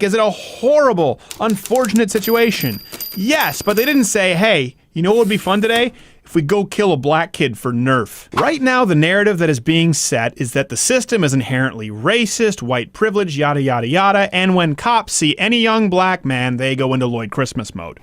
Is it a horrible, unfortunate situation? Yes, but they didn't say, hey, you know what would be fun today? If we go kill a black kid for Nerf. Right now, the narrative that is being set is that the system is inherently racist, white privilege, yada yada yada, and when cops see any young black man, they go into Lloyd Christmas mode.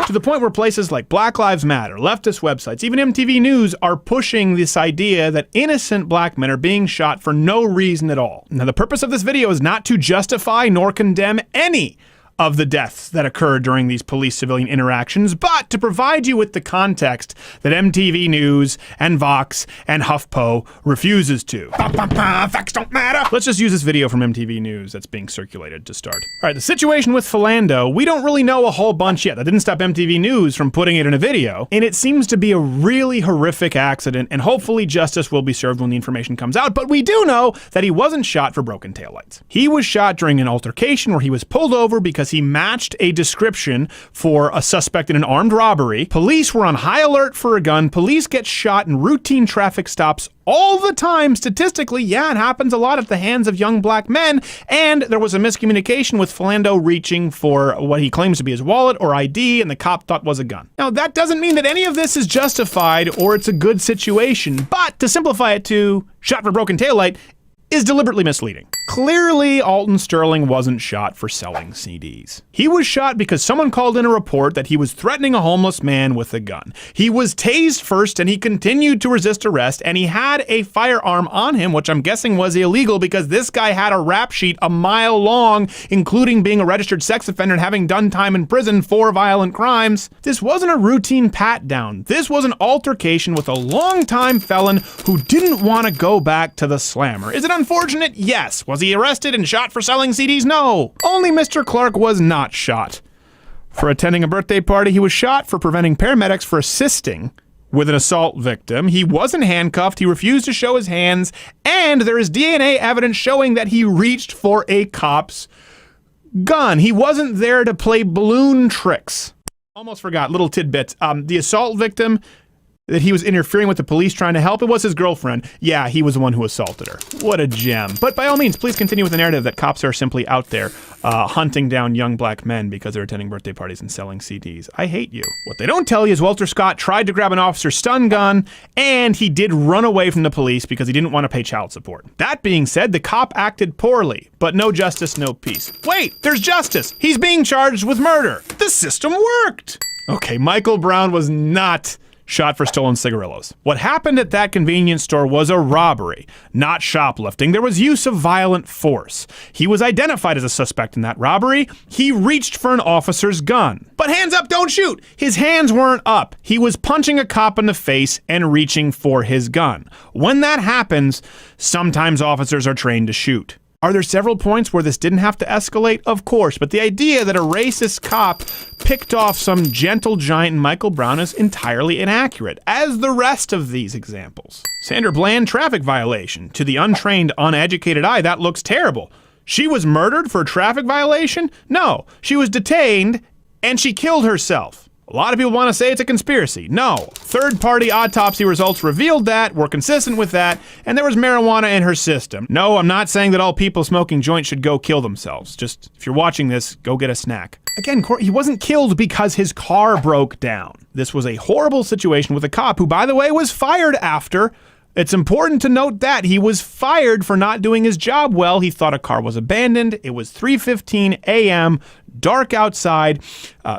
To the point where places like Black Lives Matter, leftist websites, even MTV News are pushing this idea that innocent black men are being shot for no reason at all. Now, the purpose of this video is not to justify nor condemn any of the deaths that occurred during these police-civilian interactions, but to provide you with the context that MTV News and Vox and HuffPo refuses to. Facts don't matter! Let's just use this video from MTV News that's being circulated to start. Alright, the situation with Philando, we don't really know a whole bunch yet. That didn't stop MTV News from putting it in a video, and it seems to be a really horrific accident, and hopefully justice will be served when the information comes out, but we do know that he wasn't shot for broken taillights. He was shot during an altercation where he was pulled over because he matched a description for a suspect in an armed robbery. Police were on high alert for a gun. Police get shot in routine traffic stops all the time. Statistically, yeah, it happens a lot at the hands of young black men, and there was a miscommunication with Philando reaching for what he claims to be his wallet or ID, and the cop thought was a gun. Now, that doesn't mean that any of this is justified or it's a good situation, but to simplify it to shot for broken taillight is deliberately misleading. Clearly, Alton Sterling wasn't shot for selling CDs. He was shot because someone called in a report that he was threatening a homeless man with a gun. He was tased first, and he continued to resist arrest, and he had a firearm on him, which I'm guessing was illegal because this guy had a rap sheet a mile long, including being a registered sex offender and having done time in prison for violent crimes. This wasn't a routine pat-down. This was an altercation with a longtime felon who didn't want to go back to the slammer. Is it unfortunate? Yes. Was he arrested and shot for selling CDs? No. Only Mr. Clark was not shot for attending a birthday party. He was shot for preventing paramedics from assisting with an assault victim. He wasn't handcuffed. He refused to show his hands. And there is DNA evidence showing that he reached for a cop's gun. He wasn't there to play balloon tricks. Almost forgot, little tidbits. The assault victim that he was interfering with the police trying to help, it was his girlfriend. Yeah, he was the one who assaulted her. What a gem. But by all means, please continue with the narrative that cops are simply out there hunting down young black men because they're attending birthday parties and selling CDs. I hate you. What they don't tell you is Walter Scott tried to grab an officer's stun gun, and he did run away from the police because he didn't want to pay child support. That being said, the cop acted poorly, but no justice, no peace. Wait, there's justice. He's being charged with murder. The system worked. Okay, Michael Brown was not shot for stolen cigarillos. What happened at that convenience store was a robbery, not shoplifting. There was use of violent force. He was identified as a suspect in that robbery. He reached for an officer's gun. But hands up, don't shoot! His hands weren't up. He was punching a cop in the face and reaching for his gun. When that happens, sometimes officers are trained to shoot. Are there several points where this didn't have to escalate? Of course, but the idea that a racist cop picked off some gentle giant in Michael Brown is entirely inaccurate, as the rest of these examples. Sandra Bland, traffic violation. To the untrained, uneducated eye, that looks terrible. She was murdered for a traffic violation? No, she was detained and she killed herself. A lot of people want to say it's a conspiracy. No. Third-party autopsy results revealed that, were consistent with that, and there was marijuana in her system. No, I'm not saying that all people smoking joints should go kill themselves. Just, if you're watching this, go get a snack. Again, he wasn't killed because his car broke down. This was a horrible situation with a cop who, by the way, was fired after. It's important to note that he was fired for not doing his job well. He thought a car was abandoned. It was 3:15 a.m., dark outside.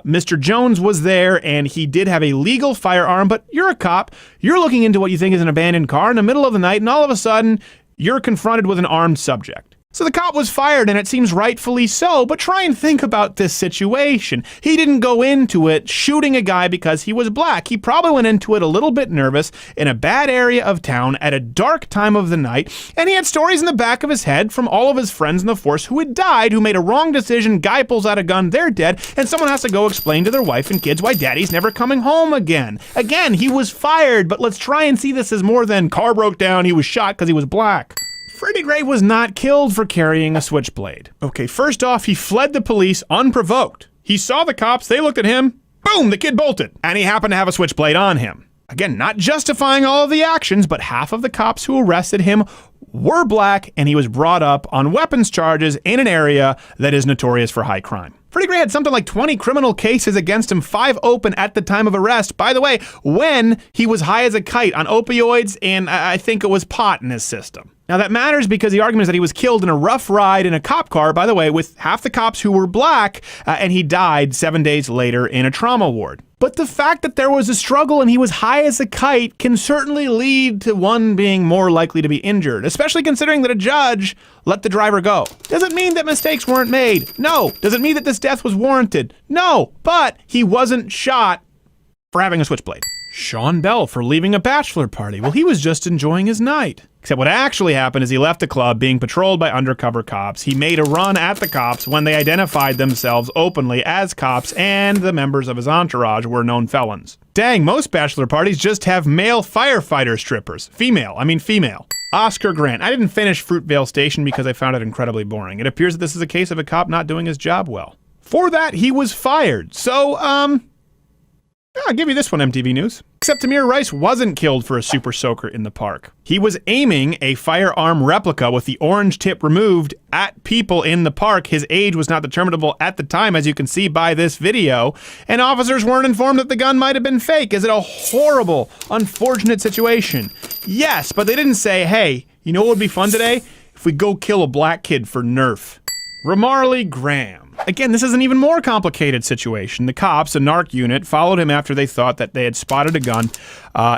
Mr. Jones was there, and he did have a legal firearm, but you're a cop. You're looking into what you think is an abandoned car in the middle of the night, and all of a sudden, you're confronted with an armed subject. So the cop was fired, and it seems rightfully so, but try and think about this situation. He didn't go into it shooting a guy because he was black. He probably went into it a little bit nervous in a bad area of town at a dark time of the night, and he had stories in the back of his head from all of his friends in the force who had died, who made a wrong decision, guy pulls out a gun, they're dead, and someone has to go explain to their wife and kids why daddy's never coming home again. Again, he was fired, but let's try and see this as more than car broke down, he was shot because he was black. Freddie Gray was not killed for carrying a switchblade. Okay, first off, he fled the police unprovoked. He saw the cops, they looked at him, boom, the kid bolted. And he happened to have a switchblade on him. Again, not justifying all of the actions, but half of the cops who arrested him were black, and he was brought up on weapons charges in an area that is notorious for high crime. Freddie Gray had something like 20 criminal cases against him, 5 open at the time of arrest. By the way, when he was high as a kite on opioids, and I think it was pot in his system. Now that matters because the argument is that he was killed in a rough ride in a cop car, by the way, with half the cops who were black, and he died 7 days later in a trauma ward. But the fact that there was a struggle and he was high as a kite can certainly lead to one being more likely to be injured, especially considering that a judge let the driver go. Does it mean that mistakes weren't made? No. Does it mean that this death was warranted? No. But he wasn't shot for having a switchblade. Sean Bell for leaving a bachelor party. Well, he was just enjoying his night. Except what actually happened is he left the club being patrolled by undercover cops. He made a run at the cops when they identified themselves openly as cops, and the members of his entourage were known felons. Dang, most bachelor parties just have male firefighter strippers. Female. Oscar Grant. I didn't finish Fruitvale Station because I found it incredibly boring. It appears that this is a case of a cop not doing his job well. For that, he was fired. So, I'll give you this one, MTV News. Except Tamir Rice wasn't killed for a super soaker in the park. He was aiming a firearm replica with the orange tip removed at people in the park. His age was not determinable at the time, as you can see by this video, and officers weren't informed that the gun might have been fake. Is it a horrible, unfortunate situation? Yes, but they didn't say, hey, you know what would be fun today? If we go kill a black kid for Nerf. Ramarley Graham. Again, this is an even more complicated situation. The cops, a narc unit, followed him after they thought that they had spotted a gun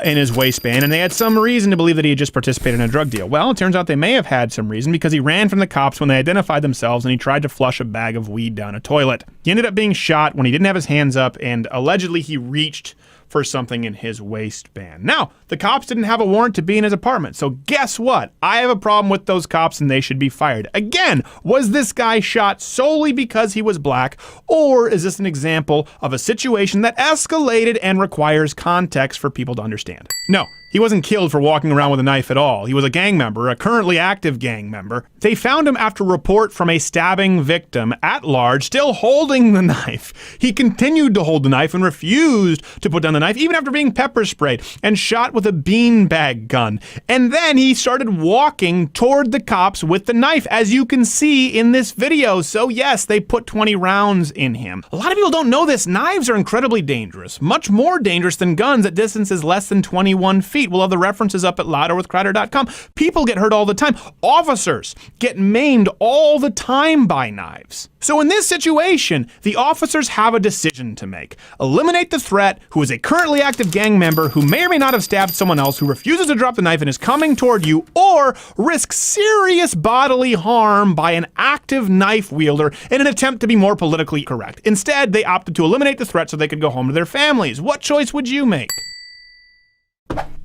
in his waistband, and they had some reason to believe that he had just participated in a drug deal. Well, it turns out they may have had some reason because he ran from the cops when they identified themselves and he tried to flush a bag of weed down a toilet. He ended up being shot when he didn't have his hands up, and allegedly he reached for something in his waistband. Now, the cops didn't have a warrant to be in his apartment, so guess what? I have a problem with those cops and they should be fired. Again, was this guy shot solely because he was black, or is this an example of a situation that escalated and requires context for people to understand? No. He wasn't killed for walking around with a knife at all. He was a gang member, a currently active gang member. They found him after a report from a stabbing victim at large, still holding the knife. He continued to hold the knife and refused to put down the knife, even after being pepper sprayed and shot with a beanbag gun. And then he started walking toward the cops with the knife, as you can see in this video. So yes, they put 20 rounds in him. A lot of people don't know this. Knives are incredibly dangerous, much more dangerous than guns at distances less than 21 feet. We'll have the references up at louderwithcrowder.com. People get hurt all the time. Officers get maimed all the time by knives. So in this situation, the officers have a decision to make. Eliminate the threat, who is a currently active gang member who may or may not have stabbed someone else, who refuses to drop the knife and is coming toward you, or risk serious bodily harm by an active knife wielder in an attempt to be more politically correct. Instead, they opted to eliminate the threat so they could go home to their families. What choice would you make?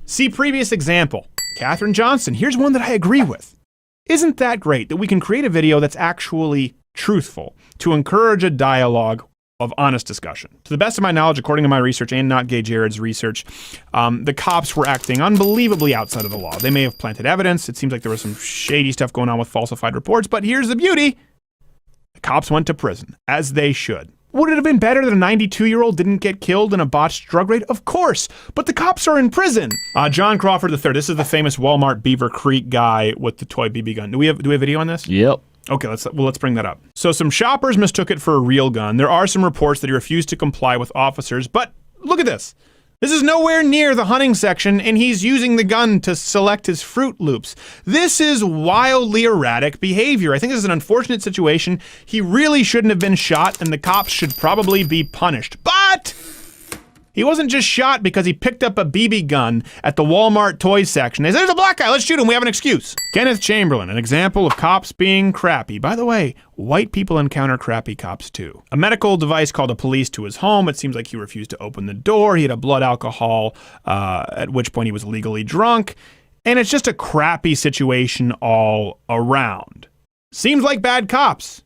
See previous example. Katherine Johnson. Here's one that I agree with. Isn't that great that we can create a video that's actually truthful to encourage a dialogue of honest discussion? To the best of my knowledge, according to my research and Not Gay Jared's research, the cops were acting unbelievably outside of the law. They may have planted evidence. It seems like there was some shady stuff going on with falsified reports, but here's the beauty. The cops went to prison, as they should. Would it have been better that a 92-year-old didn't get killed in a botched drug raid? Of course, but the cops are in prison. John Crawford III. This is the famous Walmart Beaver Creek guy with the toy BB gun. Do we have video on this? Yep. Okay, let's bring that up. So some shoppers mistook it for a real gun. There are some reports that he refused to comply with officers, but look at this. This is nowhere near the hunting section, and he's using the gun to select his Fruit Loops. This is wildly erratic behavior. I think this is an unfortunate situation. He really shouldn't have been shot, and the cops should probably be punished. But he wasn't just shot because he picked up a BB gun at the Walmart toys section. They said, there's a black guy, let's shoot him, we have an excuse. Kenneth Chamberlain, an example of cops being crappy. By the way, white people encounter crappy cops too. A medical device called the police to his home. It seems like he refused to open the door. He had a blood alcohol, at which point he was legally drunk. And it's just a crappy situation all around. Seems like bad cops.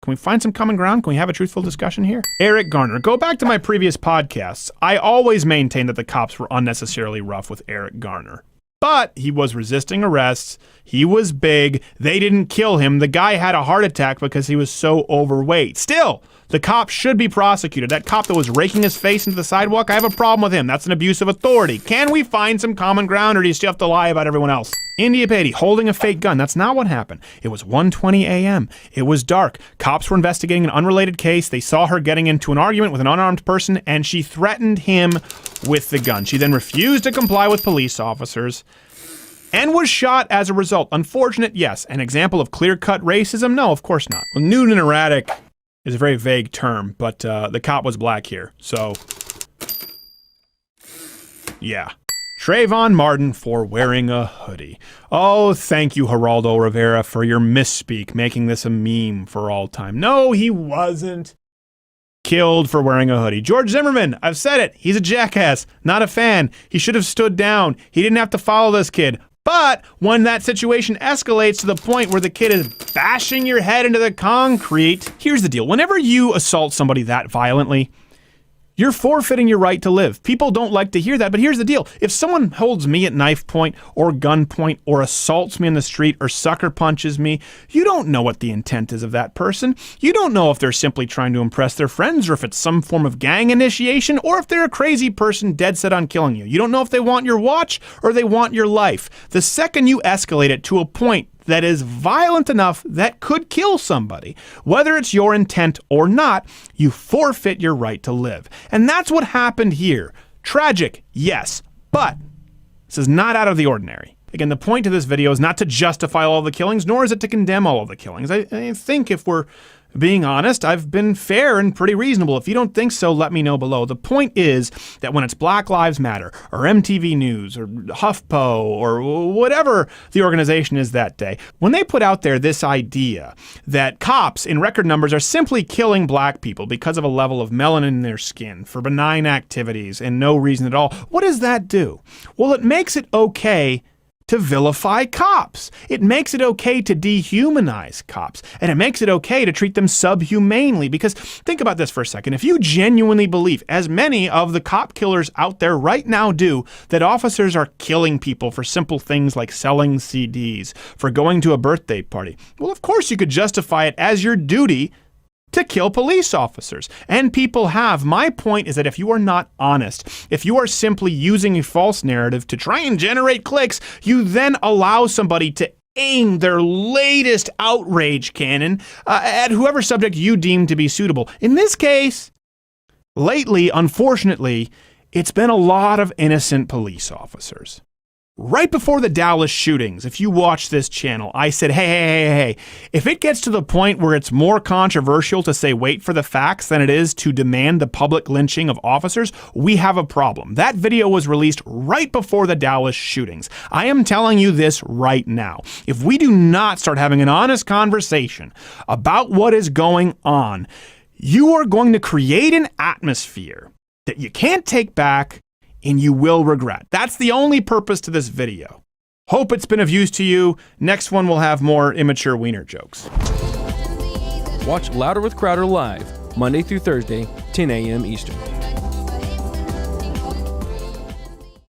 Can we find some common ground? Can we have a truthful discussion here? Eric Garner. Go back to my previous podcasts. I always maintained that the cops were unnecessarily rough with Eric Garner. But he was resisting arrests. He was big. They didn't kill him. The guy had a heart attack because he was so overweight. Still, the cop should be prosecuted. That cop that was raking his face into the sidewalk, I have a problem with him. That's an abuse of authority. Can we find some common ground, or do you still have to lie about everyone else? India Patey holding a fake gun. That's not what happened. It was 1:20 a.m. It was dark. Cops were investigating an unrelated case. They saw her getting into an argument with an unarmed person, and she threatened him with the gun. She then refused to comply with police officers and was shot as a result. Unfortunate, yes. An example of clear-cut racism? No, of course not. Well, nude and erratic is a very vague term, but the cop was black here, so yeah. Trayvon Martin for wearing a hoodie. Oh, thank you, Geraldo Rivera, for your misspeak, making this a meme for all time. No, he wasn't killed for wearing a hoodie. George Zimmerman, I've said it. He's a jackass, not a fan. He should have stood down. He didn't have to follow this kid. But when that situation escalates to the point where the kid is bashing your head into the concrete, here's the deal. Whenever you assault somebody that violently, you're forfeiting your right to live. People don't like to hear that, but here's the deal. If someone holds me at knife point or gun point or assaults me in the street or sucker punches me, you don't know what the intent is of that person. You don't know if they're simply trying to impress their friends or if it's some form of gang initiation or if they're a crazy person dead set on killing you. You don't know if they want your watch or they want your life. The second you escalate it to a point that is violent enough that could kill somebody, whether it's your intent or not, you forfeit your right to live. And that's what happened here. Tragic, yes, but this is not out of the ordinary. Again, the point of this video is not to justify all of the killings, nor is it to condemn all of the killings. I think if we're being honest, I've been fair and pretty reasonable. If you don't think so, let me know below. The point is that when it's Black Lives Matter, or MTV News, or HuffPo, or whatever the organization is that day, when they put out there this idea that cops in record numbers are simply killing black people because of a level of melanin in their skin for benign activities and no reason at all, what does that do? Well, it makes it okay to vilify cops. It makes it okay to dehumanize cops. And it makes it okay to treat them subhumanely. Because think about this for a second. If you genuinely believe, as many of the cop killers out there right now do, that officers are killing people for simple things like selling CDs, for going to a birthday party, well, of course you could justify it as your duty to kill police officers. And people have. My point is that if you are not honest, if you are simply using a false narrative to try and generate clicks, you then allow somebody to aim their latest outrage cannon at whoever subject you deem to be suitable. In this case, lately, unfortunately, it's been a lot of innocent police officers. Right before the Dallas shootings, if you watch this channel, I said, hey, if it gets to the point where it's more controversial to say wait for the facts than it is to demand the public lynching of officers, we have a problem. That video was released right before the Dallas shootings. I am telling you this right now. If we do not start having an honest conversation about what is going on, you are going to create an atmosphere that you can't take back and you will regret. That's the only purpose to this video. Hope it's been of use to you. Next one will have more immature wiener jokes. Watch Louder with Crowder live, Monday through Thursday, 10 a.m. Eastern.